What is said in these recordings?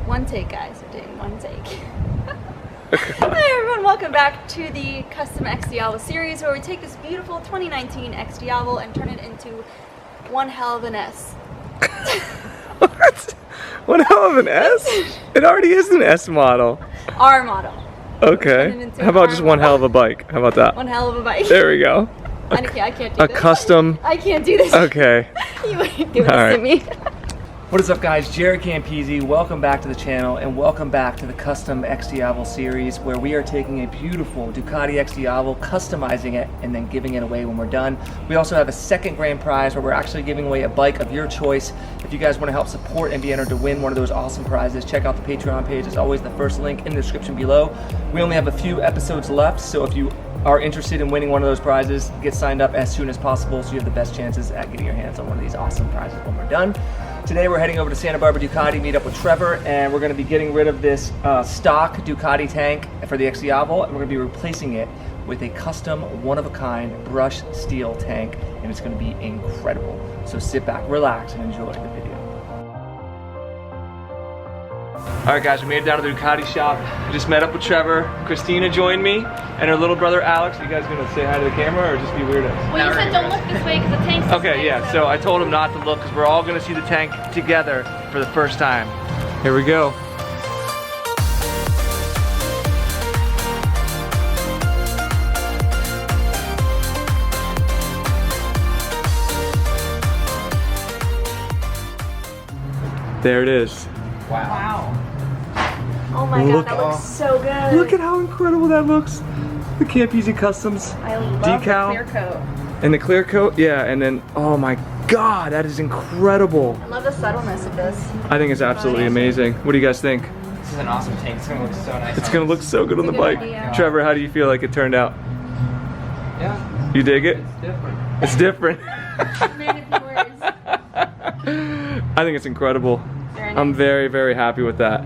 One take, guys. We're doing one take. Hi everyone, welcome back to the Custom Xdiavel series, where we take this beautiful 2019 Xdiavel and turn it into one hell of an S. What? One hell of an S? It already is an S model. Our model. Okay. How about just one hell of a bike? How about that? One hell of a bike. There we go. I can't do this. A custom. I can't do this. Okay. You ain't doing this to me. What is up, guys? JaretCampisi. Welcome back to the channel and welcome back to the Custom Xdiavel series, where we are taking a beautiful Ducati Xdiavel, customizing it, and then giving it away when we're done. We also have a second grand prize where we're actually giving away a bike of your choice. If you guys want to help support and be entered to win one of those awesome prizes, check out the Patreon page. It's always the first link in the description below. We only have a few episodes left, so if you are interested in winning one of those prizes, get signed up as soon as possible so you have the best chances at getting your hands on one of these awesome prizes when we're done. Today we're heading over to Santa Barbara Ducati, meet up with Trevor, and we're going to be getting rid of this stock Ducati tank for the Xdiavel, and we're going to be replacing it with a custom, one-of-a-kind brushed steel tank, and it's going to be incredible. So sit back, relax, and enjoy the video. Alright guys, we made it down to the Ducati shop. We just met up with Trevor. Christina joined me, and her little brother Alex. Are you guys gonna say hi to the camera or just be weirdos? Well, you said don't look this way because the tank's this Okay, way, yeah, so I told him not to look because we're all gonna see the tank together for the first time. Here we go. There it is. Wow. Oh my god, that looks so good. Look at how incredible that looks. The Campisi Customs I love decal. the clear coat. And the clear coat, yeah, and then, oh my god, that is incredible. I love the subtleness of this. I think it's absolutely amazing. What do you guys think? This is an awesome tank. It's gonna look so nice. It's gonna look so good on the It's a good bike. idea. Trevor, how do you feel like it turned out? Yeah, You dig it? it's different. It's different. Made it worse. I think it's incredible. Very I'm nice. very, very happy with that.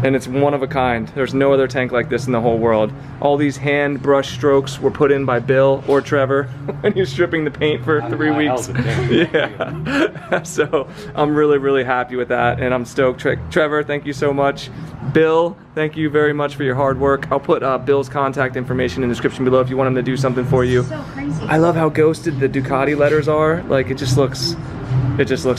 And it's one of a kind. There's no other tank like this in the whole world. All these hand brush strokes were put in by Bill or Trevor when he was stripping the paint for 3 weeks. Yeah. So I'm really, really happy with that, and I'm stoked. Trevor, thank you so much. Bill, thank you very much for your hard work. I'll put Bill's contact information in the description below if you want him to do something for you. So crazy. I love how ghosted the Ducati letters are. Like, it just looks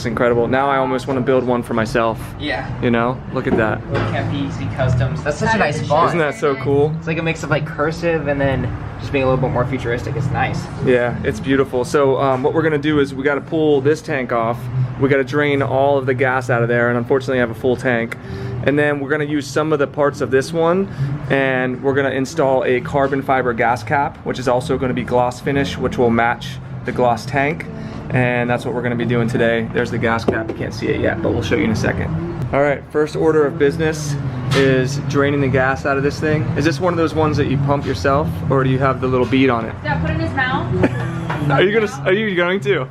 incredible. Now I almost want to build one for myself. Yeah. You know, look at that. Campisi Customs. That's such a nice Isn't font. Isn't that so cool? It's like a mix of like cursive and then just being a little bit more futuristic. It's nice. Yeah, it's beautiful. So what we're gonna do is we gotta pull this tank off. We gotta drain all of the gas out of there, and unfortunately I have a full tank. And then we're gonna use some of the parts of this one, and we're gonna install a carbon fiber gas cap, which is also gonna be gloss finish, which will match the gloss tank. And that's what we're gonna be doing today. There's the gas cap, you can't see it yet, but we'll show you in a second. All right, first order of business is draining the gas out of this thing. Is this one of those ones that you pump yourself, or do you have the little bead on it? Yeah, put it in his mouth. Are you going to?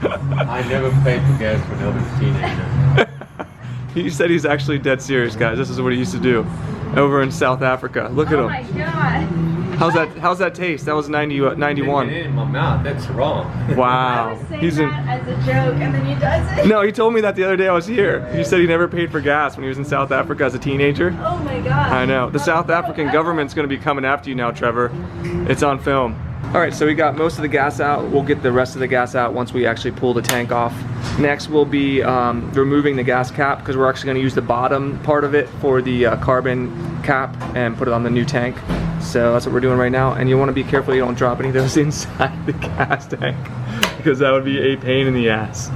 I never paid for gas when I was a teenager. He said he's actually dead serious, guys. This is what he used to do over in South Africa. Look at Oh him. my god. How's that taste? That was 91. Putting it in my mouth, that's wrong. Wow. I was saying He's in. that as a joke, and then he does it. No, he told me that the other day I was here. He said he never paid for gas when he was in South Africa as a teenager. Oh my god. I know. The South African government's going to be coming after you now, Trevor. It's on film. All right, so we got most of the gas out. We'll get the rest of the gas out once we actually pull the tank off. Next, we'll be removing the gas cap, because we're actually going to use the bottom part of it for the carbon cap and put it on the new tank. So that's what we're doing right now. And you want to be careful you don't drop any of those inside the gas tank, because that would be a pain in the ass.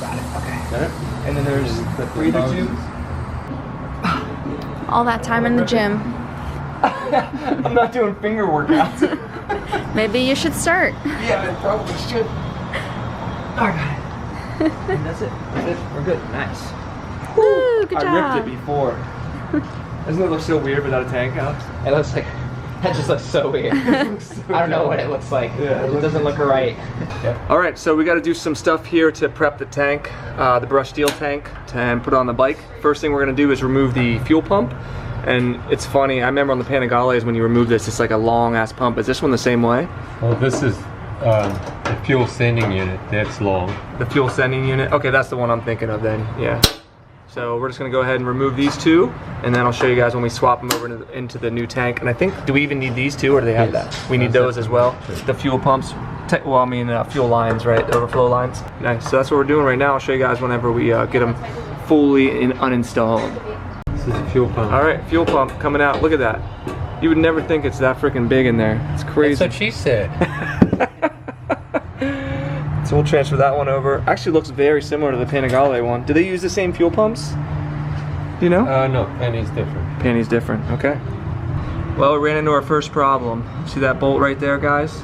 Got it. Okay. Got it? And then there's the breather tube. All that time in the gym. I'm not doing finger workouts. Maybe you should start. Yeah, I probably should. Oh, I got it. And that's it. That's it. We're good. Nice. Woo, good job. I ripped it before. Doesn't it look so weird without a tank, Alex? It looks like that just looks so weird. I don't know what it looks like. Yeah, it doesn't look right. All right, so we got to do some stuff here to prep the tank, the brushed steel tank, and put it on the bike. First thing we're gonna do is remove the fuel pump. And it's funny, I remember on the Panigales when you remove this, it's like a long ass pump. Is this one the same way? Well, this is The fuel sending unit, that's long. The fuel sending unit? Okay, that's the one I'm thinking of then, yeah. So we're just gonna go ahead and remove these two, and then I'll show you guys when we swap them over into the new tank. And I think, do we even need these two, or do they have that? We need those as well. The fuel pumps, well, I mean fuel lines, right? The overflow lines. Nice, so that's what we're doing right now. I'll show you guys whenever we get them fully uninstalled. This is a fuel pump. All right, fuel pump coming out. Look at that. You would never think it's that freaking big in there. It's crazy. That's what she said. So we'll transfer that one over. Actually looks very similar to the Panigale one. Do they use the same fuel pumps? Do you know? No, penny's different. Penny's different, okay. Well, we ran into our first problem. See that bolt right there, guys?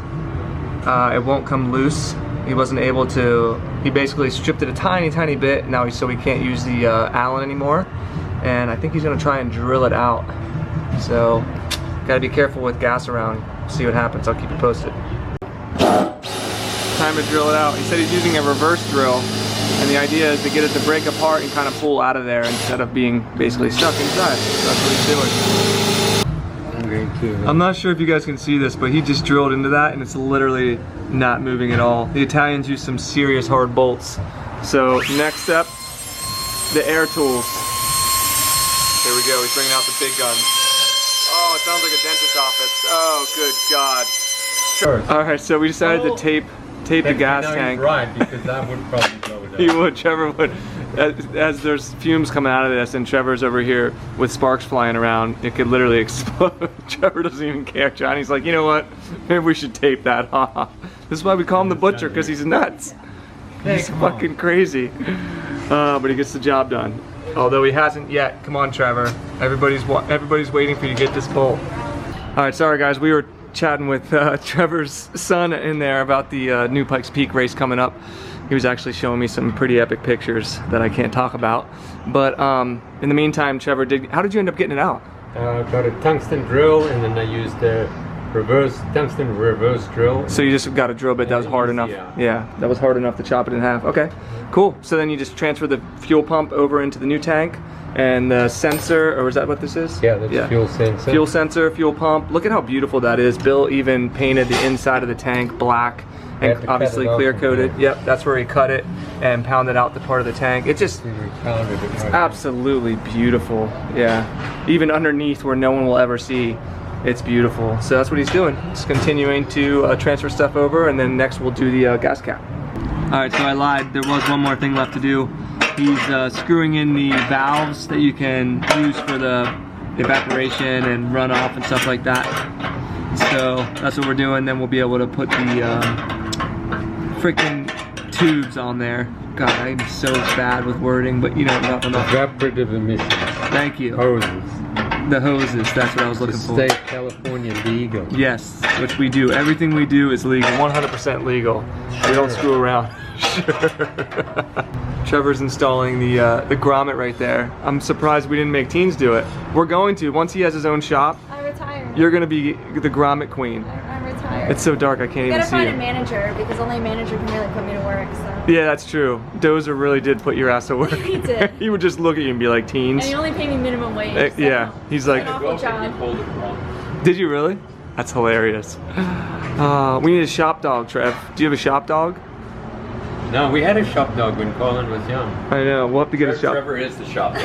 It won't come loose. He wasn't able to, he basically stripped it a tiny bit, now so we can't use the Allen anymore. And I think he's gonna try and drill it out. So, gotta be careful with gas around. See what happens, I'll keep you posted. Time to drill it out. He said he's using a reverse drill, and the idea is to get it to break apart and kind of pull out of there instead of being basically stuck inside. So that's what he's doing. I'm not sure if you guys can see this, but he just drilled into that and it's literally not moving at all. The Italians use some serious hard bolts. So next step, the air tools. There we go, he's bringing out the big guns. Oh, it sounds like a dentist's office. Oh, good God. Sure. All right, so we decided to tape the gas tank. Right, because that would probably blow it up. He would, Trevor would. As there's fumes coming out of this and Trevor's over here with sparks flying around, it could literally explode. Trevor doesn't even care. Johnny's like, you know what? Maybe we should tape that off. This is why we call him the butcher, because he's nuts. He's fucking crazy. But he gets the job done. Although he hasn't yet. Come on, Trevor. Everybody's waiting for you to get this bolt. All right, sorry guys. We were chatting with Trevor's son in there about the new Pikes Peak race coming up. He was actually showing me some pretty epic pictures that I can't talk about. But in the meantime, Trevor, how did you end up getting it out? Got a tungsten drill, and then I used a tungsten reverse drill. So you just got a drill bit that was hard enough. Yeah, that was hard enough to chop it in half. Okay, cool. So then you just transfer the fuel pump over into the new tank, and the sensor, or is that what this is? Yeah, that's fuel sensor. Fuel sensor, fuel pump. Look at how beautiful that is. Bill even painted the inside of the tank black and obviously clear coated. Yep, that's where he cut it and pounded out the part of the tank. It just, it's absolutely beautiful. Yeah, even underneath where no one will ever see. It's beautiful. So that's what he's doing. Just continuing to transfer stuff over, and then next we'll do the gas cap. All right, so I lied. There was one more thing left to do. He's screwing in the valves that you can use for the evaporation and runoff and stuff like that. So that's what we're doing. Then we'll be able to put the freaking tubes on there. God, I'm so bad with wording, but you know, nothing else. Evaporative emissions. Thank you. Hoses. The hoses, that's what I was looking for. State California legal. Yes, which we do. Everything we do is legal, 100% legal. We don't screw around. Sure. Trevor's installing the grommet right there. I'm surprised we didn't make teens do it. We're going to. Once he has his own shop, I'm retired. You're going to be the grommet queen. I'm retired. It's so dark, I can't even see You gotta it. find a manager, because only a manager can really put me to work, so. Yeah, that's true. Dozer really did put your ass to work. He did. He would just look at you and be like, teens. And he only paid me minimum wage. So Yeah, he's like, an awful job. did you really? That's hilarious. We need a shop dog, Trev. Do you have a shop dog? No, we had a shop dog when Colin was young. I know, we'll have to get a shop. Trevor is the shop dog.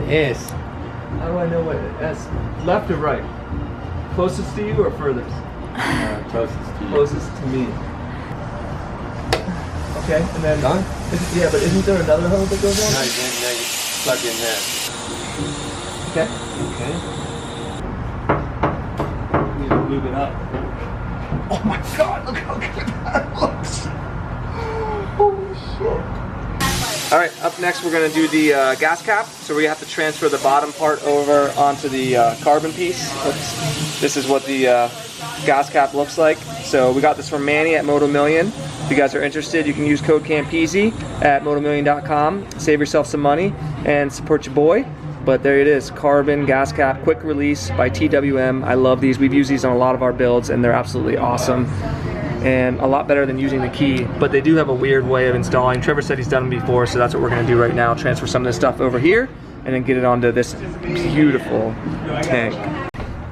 Yes. How do I know what S? Left or right? Closest to you or furthest? Closest to you. Closest to me. Okay, and then Done? Yeah, but isn't there another hose that goes No, on? then you plug in there. Okay. Okay. Need to lube it up. Oh my God! Look how good that looks. Holy shit! All right, up next we're gonna do the gas cap. So we have to transfer the bottom part over onto the carbon piece. Oops. This is what the gas cap looks like. So we got this from Manny at Moto Million. If you guys are interested, you can use code Campisi at motomillion.com. Save yourself some money and support your boy. But there it is, carbon gas cap, quick release by TWM. I love these. We've used these on a lot of our builds and they're absolutely awesome. And a lot better than using the key, but they do have a weird way of installing. Trevor said he's done them before, so that's what we're gonna do right now. Transfer some of this stuff over here and then get it onto this beautiful tank.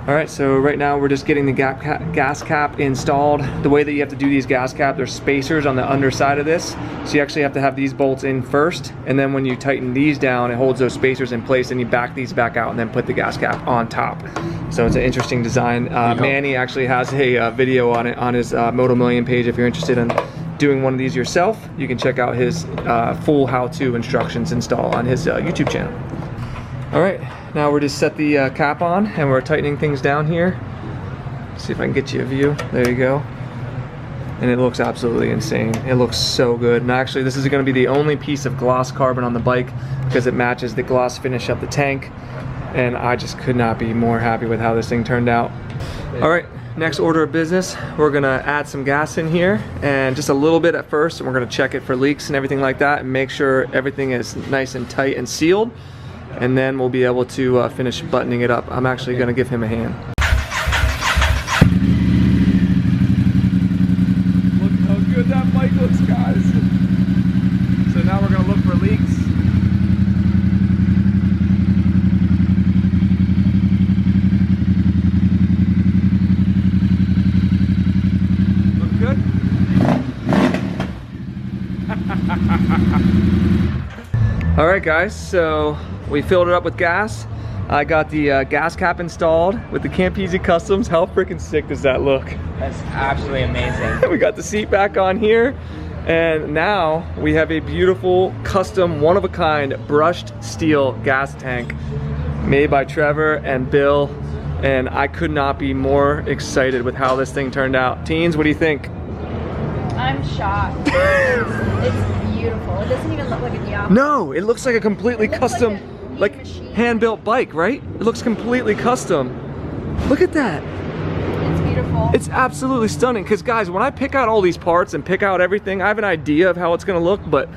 All right, so right now we're just getting the gas cap installed. The way that you have to do these gas cap, there's spacers on the underside of this. So you actually have to have these bolts in first, and then when you tighten these down, it holds those spacers in place, and you back these back out and then put the gas cap on top. So it's an interesting design. Manny actually has a video on it on his Moto Million page. If you're interested in doing one of these yourself, you can check out his full how-to instructions install on his YouTube channel. All right, now we're just set the cap on and we're tightening things down here. See if I can get you a view. There you go. And it looks absolutely insane. It looks so good. And actually, this is going to be the only piece of gloss carbon on the bike because it matches the gloss finish of the tank. And I just could not be more happy with how this thing turned out. All right, next order of business, we're gonna add some gas in here, and just a little bit at first, and we're gonna check it for leaks and everything like that and make sure everything is nice and tight and sealed. And then we'll be able to finish buttoning it up. I'm actually gonna give him a hand. Look how good that bike looks, guys. So now we're gonna look for leaks. Look good? All right, guys, so we filled it up with gas. I got the gas cap installed with the Campisi Customs. How freaking sick does that look? That's absolutely amazing. We got the seat back on here, and now we have a beautiful custom, one-of-a-kind brushed steel gas tank made by Trevor and Bill, and I could not be more excited with how this thing turned out. Teens, what do you think? I'm shocked. It's beautiful. It doesn't even look like a Diablo. No, it looks like a completely custom, like hand-built bike, right? It looks completely custom. Look at that. It's beautiful. It's absolutely stunning, because guys, when I pick out all these parts and pick out everything, I have an idea of how it's gonna look, but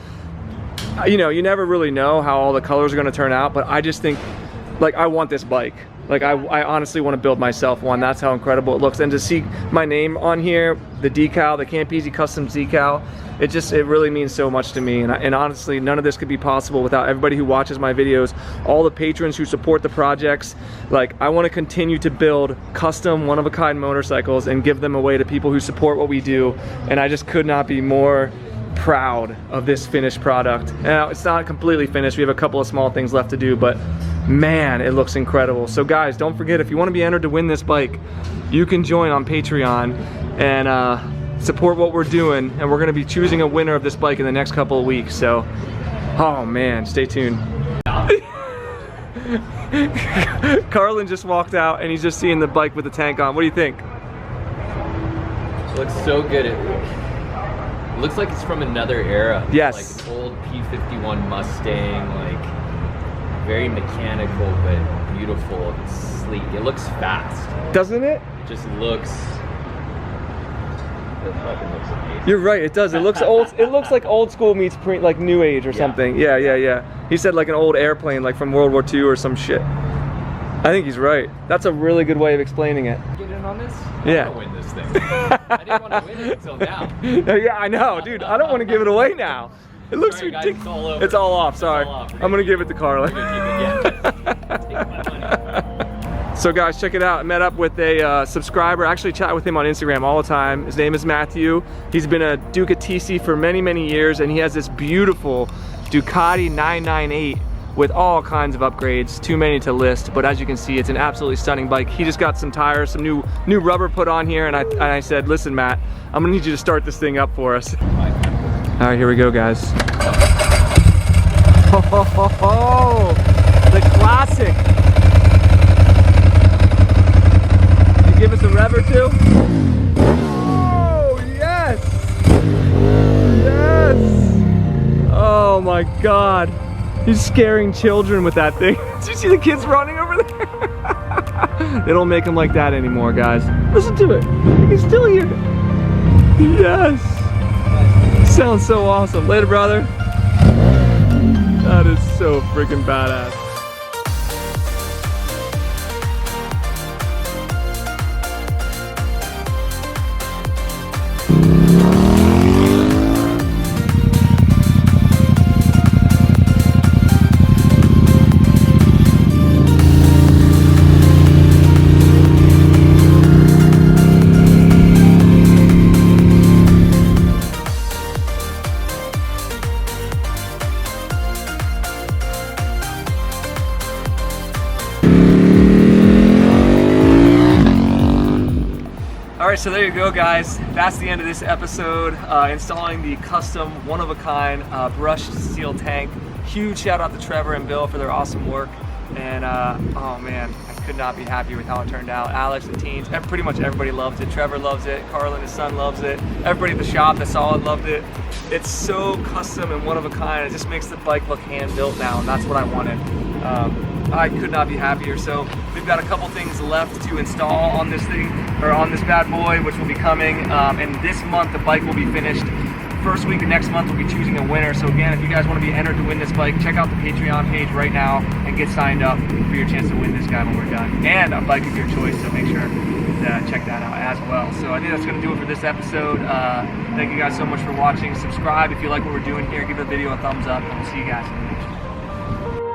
you know, you never really know how all the colors are gonna turn out. But I just think, like, I want this bike. Like, I honestly want to build myself one. That's how incredible it looks. And to see my name on here, the decal, the Campisi Custom decal, it really means so much to me. And honestly, none of this could be possible without everybody who watches my videos, all the patrons who support the projects. Like, I want to continue to build custom, one-of-a-kind motorcycles and give them away to people who support what we do. And I just could not be more proud of this finished product. Now, it's not completely finished. We have a couple of small things left to do, but man, it looks incredible. So guys, don't forget, if you want to be entered to win this bike, you can join on Patreon and support what we're doing, and we're going to be choosing a winner of this bike in the next couple of weeks. So, oh man, stay tuned. Carlin just walked out and he's just seeing the bike with the tank on. What do you think? It looks so good. It looks like it's from another era. Yes. Like an old P51 Mustang, like very mechanical but beautiful and sleek. It looks fast. Doesn't it? It just looks. It fucking looks amazing. You're right, it does. It looks old. It looks like old school meets like new age or something. Yeah. He said like an old airplane, like from World War II or some shit. I think he's right. That's a really good way of explaining it. Get in on this? Yeah. I want to win this thing. I didn't want to win it until now. Yeah, I know, dude. I don't want to give it away now. It looks Sorry, guys, ridiculous. it's all over. It's all off. Sorry. all off. I'm gonna give it to Carlin. We're gonna keep it. Yeah. Take my money. So guys, check it out. I met up with a subscriber. I actually chat with him on Instagram all the time. His name is Matthew. He's been a Duca TC for many, many years, and he has this beautiful Ducati 998 with all kinds of upgrades, too many to list, but as you can see, it's an absolutely stunning bike. He just got some tires, some new rubber put on here, and I said, listen, Matt, I'm gonna need you to start this thing up for us. All right, here we go, guys. Oh, the classic. You give us a rev or two? Oh, yes! Yes! Oh my God. He's scaring children with that thing. Did you see the kids running over there? They don't make them like that anymore, guys. Listen to it. You can still hear it. Yes. Sounds so awesome. Later, brother. That is so freaking badass. right, so there you go, guys. That's the end of this episode. Installing the custom, one-of-a-kind brushed steel tank. Huge shout out to Trevor and Bill for their awesome work. And oh man, I could not be happier with how it turned out. Alex, the teens, pretty much everybody loves it. Trevor loves it. Carl and his son loves it. Everybody at the shop that saw it loved it. It's so custom and one-of-a-kind. It just makes the bike look hand-built now, and that's what I wanted. I could not be happier. So we've got a couple things left to install on this thing, or on this bad boy, which will be coming. And this month the bike will be finished. First week of next month we'll be choosing a winner. So again, if you guys want to be entered to win this bike, check out the Patreon page right now and get signed up for your chance to win this guy when we're done. And a bike of your choice, so make sure to check that out as well. So I think that's going to do it for this episode. Thank you guys so much for watching. Subscribe if you like what we're doing here. Give the video a thumbs up, and we'll see you guys in the next one.